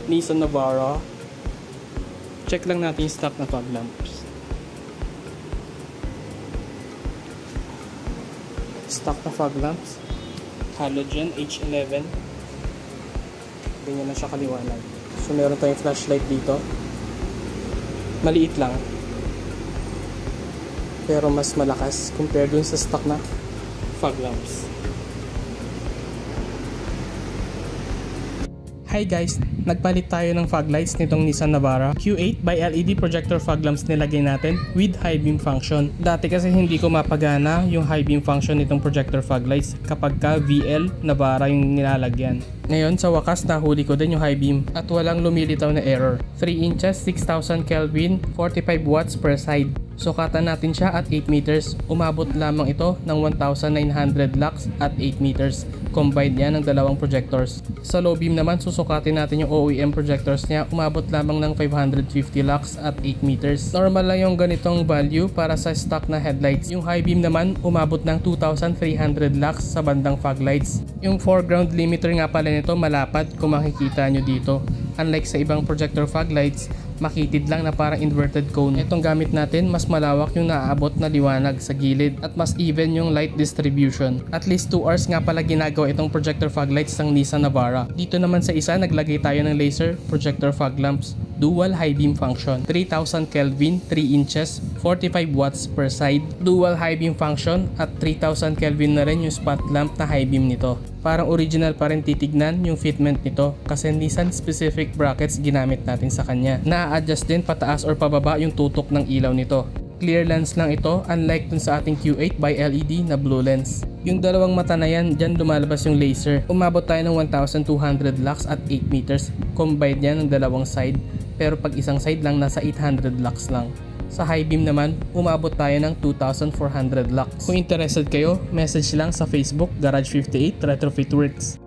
Nissan Navara. Check lang natin yung stock na fog lamps. Stock na fog lamps. Halogen H11. Ganyan na siya kaliwanag. So meron tayong flashlight dito. Maliit lang. Pero mas malakas compared dun sa stock na fog lamps. Hi guys! Nagpalit tayo ng fog lights nitong Nissan Navara. Q8 by LED projector fog lamps nilagay natin with high beam function. Dati kasi hindi ko mapagana yung high beam function nitong projector fog lights kapag ka VL Navara yung nilalagyan. Ngayon sa wakas nahuli ko din yung high beam at walang lumilitaw na error. 3 inches, 6000 Kelvin, 45 watts per side. Sukatan natin siya at 8 meters. Umabot lamang ito ng 1900 lux at 8 meters. Combined yan ng dalawang projectors. Sa low beam naman susukatin natin yung OEM projectors niya. Umabot lamang ng 550 lux at 8 meters. Normal lang yung ganitong value para sa stock na headlights. Yung high beam naman umabot ng 2300 lux sa bandang fog lights. Yung foreground limiter nga pala nito malapad kung makikita nyo dito. Unlike sa ibang projector fog lights, makitid lang na parang inverted cone. Itong gamit natin, mas malawak yung naaabot na liwanag sa gilid at mas even yung light distribution. At least 2 hours nga pala ginagawa itong projector fog lights ng Nissan Navara. Dito naman sa isa, naglagay tayo ng laser projector fog lamps. Dual high beam function. 3000 Kelvin, 3 inches, 45 watts per side. Dual high beam function at 3000 Kelvin na rin yung spot lamp na high beam nito. Parang original pa rin titignan yung fitment nito kasi Nissan specific brackets ginamit natin sa kanya. Na-adjust din pataas or pababa yung tutok ng ilaw nito. Clear lens lang ito unlike dun sa ating Q8 by LED na blue lens. Yung dalawang mata na yan, dyan lumalabas yung laser. Umabot tayo ng 1200 lux at 8 meters. Combined yan ng dalawang side. Pero pag isang side lang, nasa 800 lux lang. Sa high beam naman, umabot tayo ng 2400 lux. Kung interested kayo, message lang sa Facebook Garage 58 Retrofit Works.